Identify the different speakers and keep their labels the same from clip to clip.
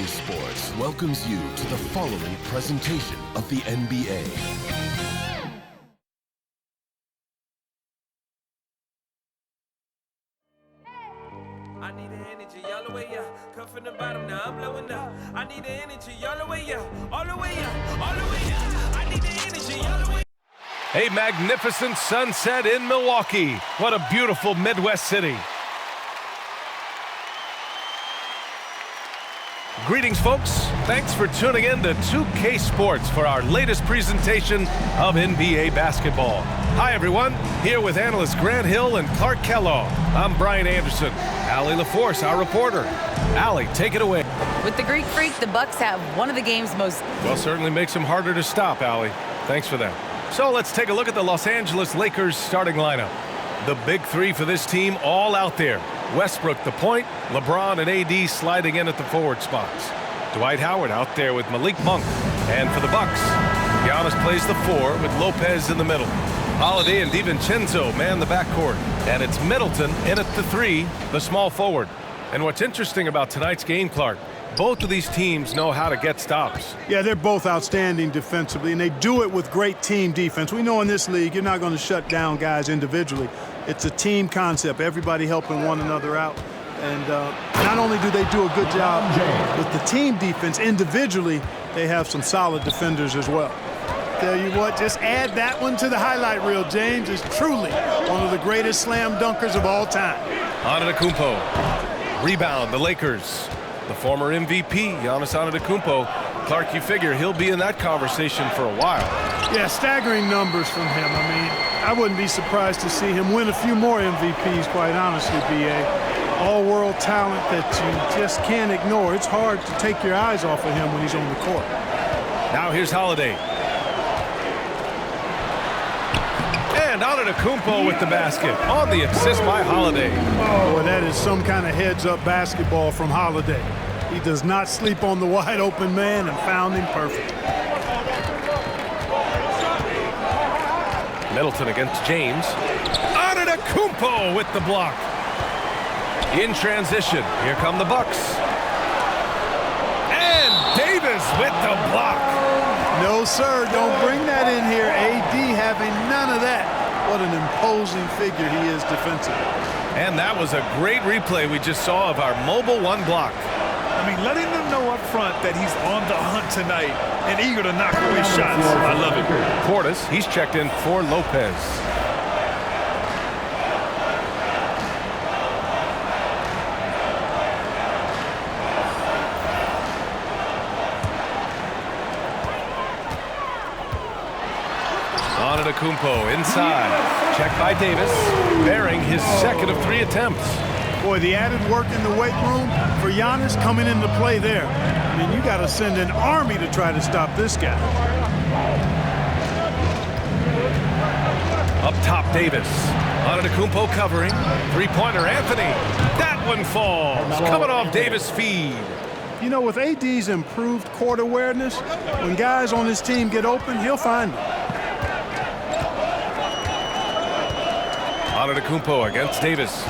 Speaker 1: 2K Sports welcomes you to the following presentation of the NBA.
Speaker 2: I need the energy all the way up. Come from the bottom, now I'm blowing up. I need the energy all the way up. All the way up, all the way up. I need the energy all the way up.
Speaker 3: A magnificent sunset in Milwaukee. What a beautiful Midwest city. Greetings, folks. Thanks for tuning in to 2K Sports for our latest presentation of NBA basketball. Hi, everyone. Here with analysts Grant Hill and Clark Kellogg. I'm Brian Anderson. Allie LaForce, our reporter. Allie, take it away.
Speaker 4: With the Greek Freak, the Bucks have one of the game's most...
Speaker 3: Well, certainly makes them harder to stop, Allie. Thanks for that. So let's take a look at the Los Angeles Lakers starting lineup. The big three for this team all out there. Westbrook the point, LeBron and AD sliding in at the forward spots. Dwight Howard out there with Malik Monk. And for the Bucks, Giannis plays the 4 with Lopez in the middle. Holiday and DiVincenzo man the backcourt. And it's Middleton in at the 3, the small forward. And what's interesting about tonight's game, Clark, both of these teams know how to get stops.
Speaker 5: Yeah, they're both outstanding defensively, and they do it with great team defense. We know in this league, you're not going to shut down guys individually. It's a team concept, everybody helping one another out. And not only do they do a good job with the team defense, individually, they have some solid defenders as well. Tell you what, just add that one to the highlight reel. James is truly one of the greatest slam dunkers of all time.
Speaker 3: Antetokounmpo. Rebound, the Lakers. The former MVP, Giannis Antetokounmpo. Clark, you figure he'll be in that conversation for a while.
Speaker 5: Yeah, staggering numbers from him. I mean, I wouldn't be surprised to see him win a few more MVPs, quite honestly, B.A. All-world talent that you just can't ignore. It's hard to take your eyes off of him when he's on the court.
Speaker 3: Now here's Holiday. And Antetokounmpo with the basket on the assist by Holiday.
Speaker 5: Oh, well, that is some kind of heads-up basketball from Holiday. He does not sleep on the wide-open man and found him perfect.
Speaker 3: Middleton against James. Antetokounmpo with the block. In transition, here come the Bucks. And Davis with the block.
Speaker 5: No, sir, don't bring that in here. AD having none of that. What an imposing figure he is defensively.
Speaker 3: And that was a great replay we just saw of our mobile one block.
Speaker 6: I mean, letting them know up front that he's on the hunt tonight and eager to knock away shots. I love it.
Speaker 3: Portis, he's checked in for Lopez. Antetokounmpo inside. Checked by Davis, bearing his second of 3 attempts.
Speaker 5: Boy, the added work in the weight room for Giannis coming into play there. I mean, you got to send an army to try to stop this guy.
Speaker 3: Up top, Davis. Antetokounmpo covering. Three-pointer, Anthony. That one falls. Coming off Davis' feed.
Speaker 5: You know, with AD's improved court awareness, when guys on his team get open, he'll find them.
Speaker 3: Antetokounmpo against Davis.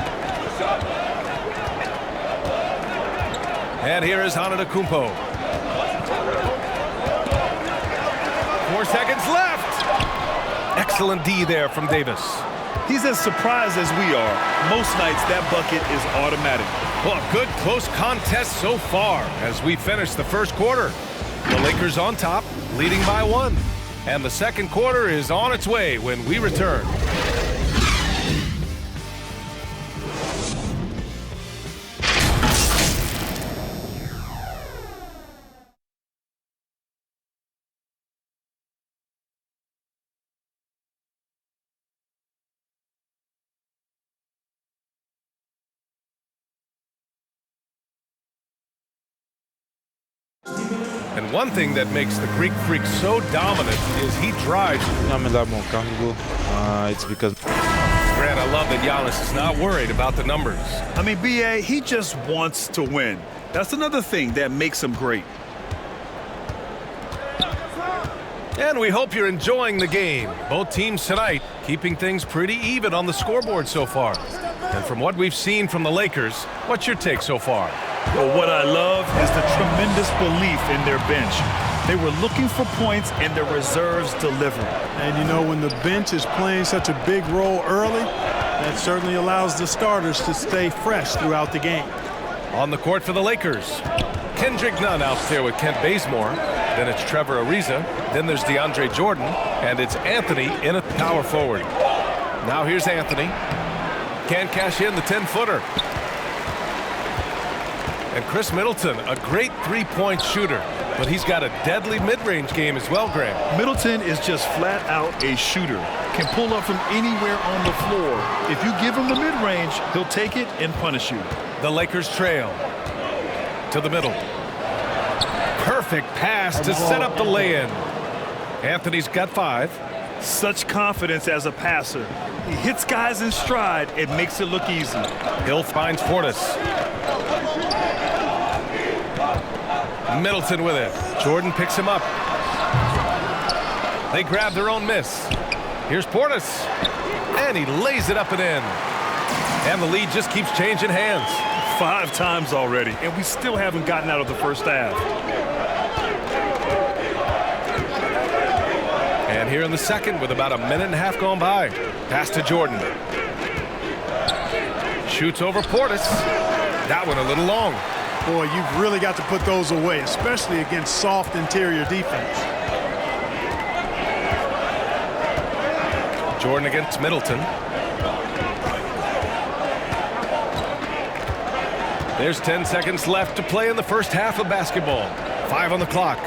Speaker 3: And here is Antetokounmpo. 4 seconds left. Excellent D there from Davis.
Speaker 6: He's as surprised as we are. Most nights, that bucket is automatic.
Speaker 3: Well, good close contest so far as we finish the first quarter. The Lakers on top, leading by 1. And the second quarter is on its way when we return. And one thing that makes the Greek Freak so dominant is he drives.
Speaker 7: I'm a lot more comfortable. It's because...
Speaker 3: Grant, I love that Giannis is not worried about the numbers.
Speaker 6: I mean, B.A., he just wants to win. That's another thing that makes him great.
Speaker 3: And we hope you're enjoying the game. Both teams tonight keeping things pretty even on the scoreboard so far. And from what we've seen from the Lakers, what's your take so far?
Speaker 6: Well, what I love is the tremendous belief in their bench. They were looking for points, and their reserves delivered.
Speaker 5: And you know, when the bench is playing such a big role early, that certainly allows the starters to stay fresh throughout the game.
Speaker 3: On the court for the Lakers, Kendrick Nunn out there with Kent Bazemore. Then it's Trevor Ariza. Then there's DeAndre Jordan. And it's Anthony in a power forward. Now here's Anthony. Can't cash in the 10-footer. And Chris Middleton, a great three-point shooter. But he's got a deadly mid-range game as well, Grant.
Speaker 6: Middleton is just flat out a shooter. Can pull up from anywhere on the floor. If you give him the mid-range, he'll take it and punish you.
Speaker 3: The Lakers trail to the middle. Perfect pass to set up the lay-in. Anthony's got 5.
Speaker 6: Such confidence as a passer. He hits guys in stride. It makes it look easy.
Speaker 3: Hill finds Portis. Middleton with it. Jordan picks him up. They grab their own miss. Here's Portis. And he lays it up and in. And the lead just keeps changing hands.
Speaker 6: 5 times already, and we still haven't gotten out of the first half.
Speaker 3: And here in the second with about a minute and a half gone by. Pass to Jordan. Shoots over Portis. That one a little long.
Speaker 5: Boy, you've really got to put those away, especially against soft interior defense.
Speaker 3: Jordan against Middleton. There's 10 seconds left to play in the first half of basketball. 5 on the clock.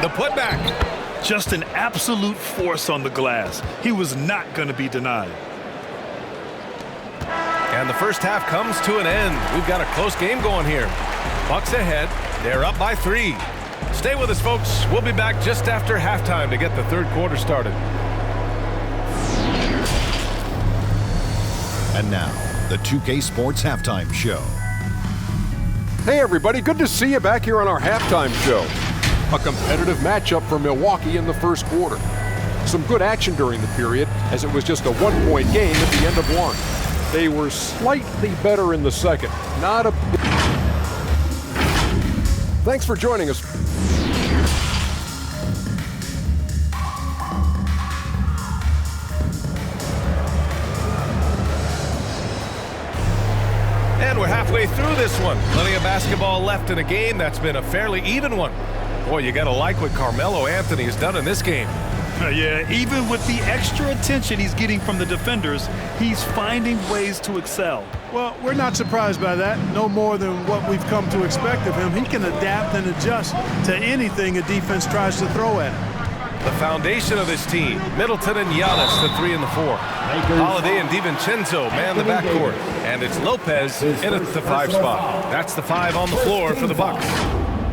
Speaker 3: The putback.
Speaker 6: Just an absolute force on the glass. He was not going to be denied.
Speaker 3: And the first half comes to an end. We've got a close game going here. Bucks ahead. They're up by 3. Stay with us, folks. We'll be back just after halftime to get the third quarter started.
Speaker 8: And now, the 2K Sports Halftime Show.
Speaker 9: Hey everybody, good to see you back here on our halftime show. A competitive matchup for Milwaukee in the first quarter. Some good action during the period, as it was just a 1-point game at the end of 1. They were slightly better in the second. Not a... Thanks for joining us.
Speaker 3: And we're halfway through this one. Plenty of basketball left in a game that's been a fairly even one. Boy, you gotta like what Carmelo Anthony has done in this game.
Speaker 6: Yeah, even with the extra attention he's getting from the defenders, he's finding ways to excel.
Speaker 5: Well, we're not surprised by that. No more than what we've come to expect of him. He can adapt and adjust to anything a defense tries to throw at him.
Speaker 3: The foundation of this team, Middleton and Giannis, the 3 and the 4. Holiday and DiVincenzo man the backcourt. And it's Lopez in at the 5 spot. That's the 5 on the floor for the Bucks.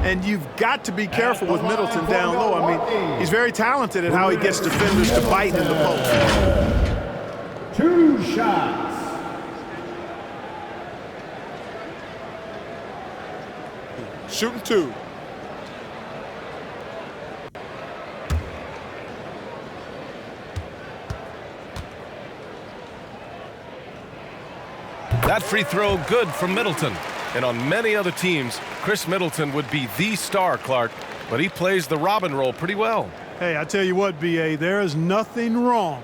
Speaker 5: And you've got to be careful with Middleton down low. I mean, he's very talented at how he gets defenders to bite in the post.
Speaker 10: 2 shots.
Speaker 5: Shooting 2.
Speaker 3: That free throw good from Middleton. And on many other teams, Chris Middleton would be the star, Clark, but he plays the Robin role pretty well.
Speaker 5: Hey, I tell you what, B.A., there is nothing wrong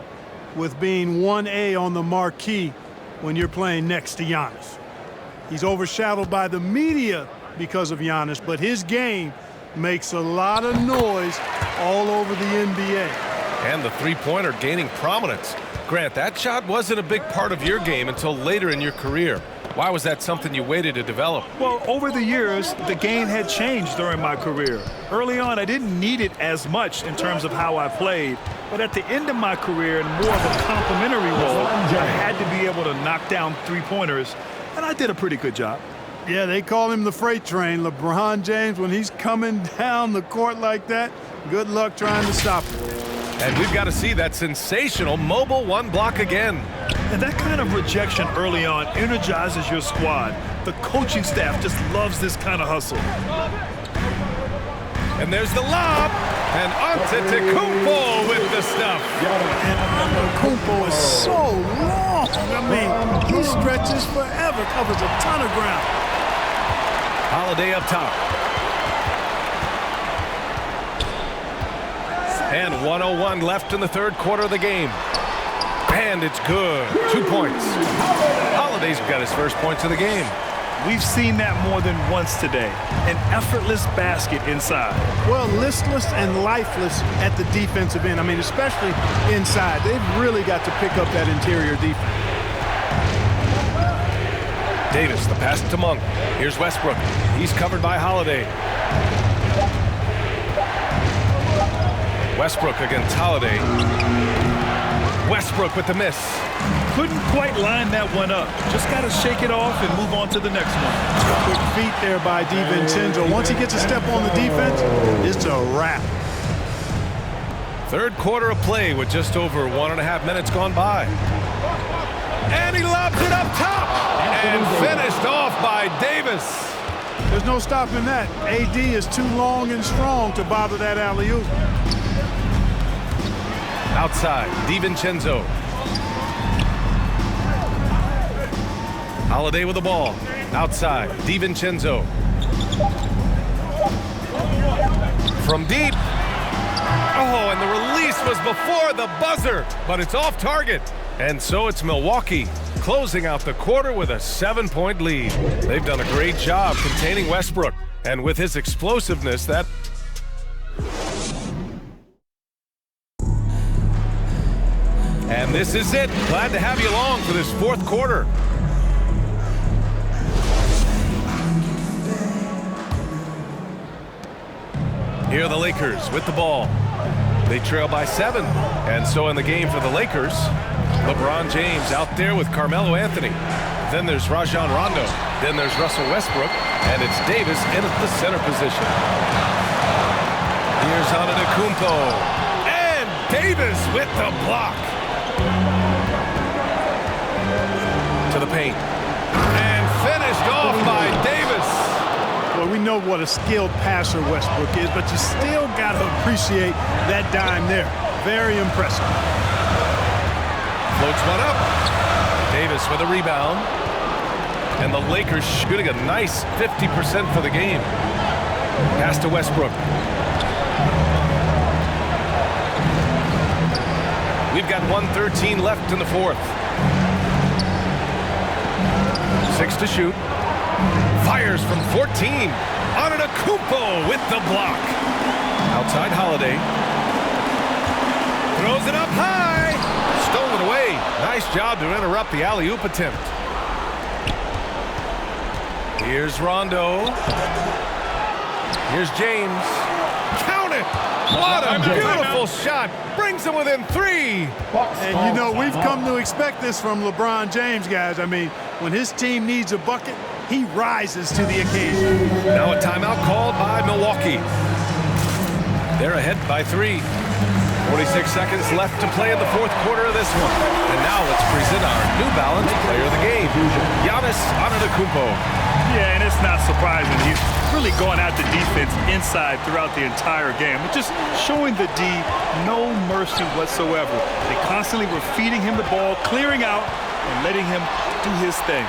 Speaker 5: with being 1A on the marquee when you're playing next to Giannis. He's overshadowed by the media because of Giannis, but his game makes a lot of noise all over the NBA.
Speaker 3: And the three-pointer gaining prominence. Grant, that shot wasn't a big part of your game until later in your career. Why was that something you waited to develop?
Speaker 6: Well, over the years, the game had changed during my career. Early on, I didn't need it as much in terms of how I played. But at the end of my career, in more of a complimentary role, I had to be able to knock down three-pointers, and I did a pretty good job.
Speaker 5: Yeah, they call him the freight train. LeBron James, when he's coming down the court like that, good luck trying to stop him.
Speaker 3: And we've got to see that sensational mobile 1 block again.
Speaker 6: And that kind of rejection early on energizes your squad. The coaching staff just loves this kind of hustle.
Speaker 3: And there's the lob. And Antetokounmpo with the stuff.
Speaker 5: And Antetokounmpo is so long. I mean, he stretches forever, covers a ton of ground.
Speaker 3: Holiday up top. And 1:01 left in the third quarter of the game. And it's good. 2 points. Holiday's got his first points of the game.
Speaker 6: We've seen that more than once today. An effortless basket inside.
Speaker 5: Well, listless and lifeless at the defensive end. I mean, especially inside. They've really got to pick up that interior defense.
Speaker 3: Davis, the pass to Monk. Here's Westbrook. He's covered by Holiday. Westbrook against Holiday. Westbrook with the miss.
Speaker 6: Couldn't quite line that one up. Just got to shake it off and move on to the next one.
Speaker 5: Quick feet there by DiVincenzo. Once he gets a step on the defense, it's a wrap.
Speaker 3: Third quarter of play with just over 1.5 minutes gone by. And he lobs it up top. And finished off by Davis.
Speaker 5: There's no stopping that. AD is too long and strong to bother that alley-oop.
Speaker 3: Outside, DiVincenzo. Holiday with the ball. Outside, DiVincenzo. From deep. Oh, and the release was before the buzzer, but it's off target. And so it's Milwaukee closing out the quarter with a 7-point lead. They've done a great job containing Westbrook, and with his explosiveness, that... And this is it. Glad to have you along for this fourth quarter. Here are the Lakers with the ball. They trail by 7. And so in the game for the Lakers, LeBron James out there with Carmelo Anthony. Then there's Rajon Rondo. Then there's Russell Westbrook. And it's Davis in at the center position. Here's Antetokounmpo. And Davis with the block. To the paint. And finished off by Davis.
Speaker 5: Well, we know what a skilled passer Westbrook is, but you still got to appreciate that dime there. Very impressive.
Speaker 3: Floats one up. Davis with a rebound. And the Lakers shooting a nice 50% for the game. Pass to Westbrook. We've got 1:13 left in the fourth. 6 to shoot. Fires from 14. Antetokounmpo with the block. Outside Holiday. Throws it up high. Stolen away. Nice job to interrupt the alley-oop attempt. Here's Rondo. Here's James. Count it. What a beautiful shot. Brings him within 3.
Speaker 5: And you know, we've come to expect this from LeBron James, guys. I mean, when his team needs a bucket, he rises to the occasion.
Speaker 3: Now a timeout called by Milwaukee. They're ahead by 3. 46 seconds left to play in the fourth quarter of this one. And now let's present our New Balance player of the game, Giannis Antetokounmpo.
Speaker 6: Yeah, and it's not surprising. He's really going at the defense inside throughout the entire game. But just showing the D no mercy whatsoever. They constantly were feeding him the ball, clearing out, and letting him do his thing.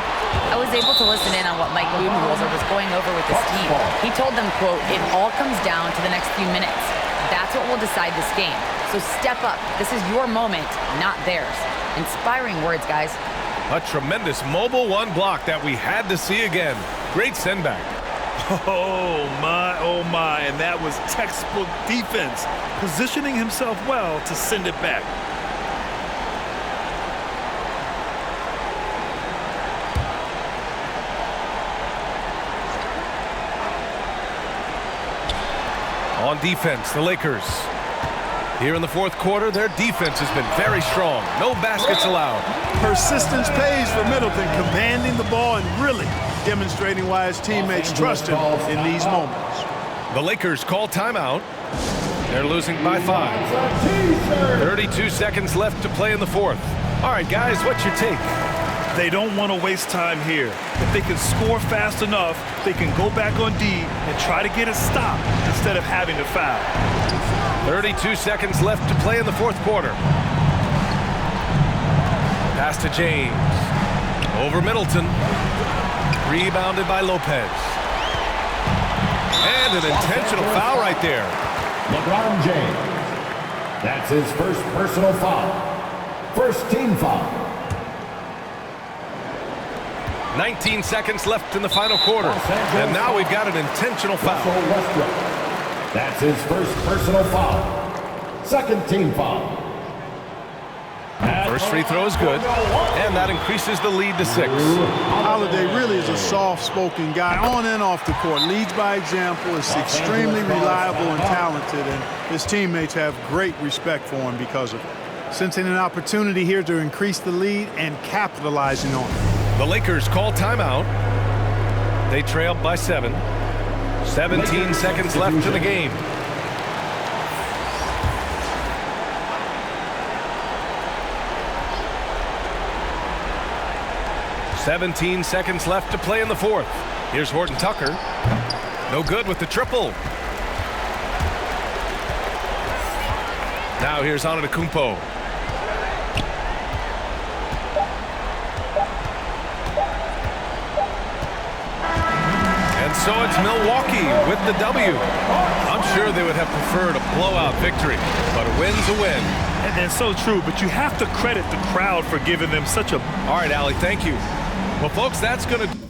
Speaker 4: I was able to listen in on what Mike Budenholzer was going over with his team. He told them, quote, "It all comes down to the next few minutes. That's what will decide this game. So step up. This is your moment, not theirs." Inspiring words, guys.
Speaker 3: A tremendous mobile one block that we had to see again. Great send back.
Speaker 6: Oh my, and that was textbook defense, positioning himself well to send it back.
Speaker 3: On defense, the Lakers. Here in the fourth quarter, their defense has been very strong. No baskets allowed.
Speaker 5: Persistence pays for Middleton, commanding the ball and really demonstrating why his teammates trust him in these moments.
Speaker 3: The Lakers call timeout. They're losing by 5. 32 seconds left to play in the fourth. All right, guys, what's your take?
Speaker 6: They don't want to waste time here. If they can score fast enough, they can go back on D and try to get a stop instead of having to foul.
Speaker 3: 32 seconds left to play in the fourth quarter. Pass to James. Over Middleton. Rebounded by Lopez. And an intentional foul right there.
Speaker 10: LeBron James. That's his first personal foul. First team foul.
Speaker 3: 19 seconds left in the final quarter. And now we've got an intentional foul.
Speaker 10: That's his first personal foul. Second team foul.
Speaker 3: First free throw is good, and that increases the lead to 6.
Speaker 5: Holiday really is a soft-spoken guy on and off the court. Leads by example, is extremely reliable and talented, and his teammates have great respect for him because of it. Sensing an opportunity here to increase the lead and capitalizing on it.
Speaker 3: The Lakers call timeout. They trail by 7. 17 seconds left in the game. "17 seconds left to play in the fourth. Here's Horton Tucker. No good with the triple. Now here's Antetokounmpo. And so it's Milwaukee with the W. I'm sure they would have preferred a blowout victory, but a win's a win.
Speaker 6: And that's so true, but you have to credit the crowd for giving them such a...
Speaker 3: All right, Allie, thank you. Well, folks, that's going to...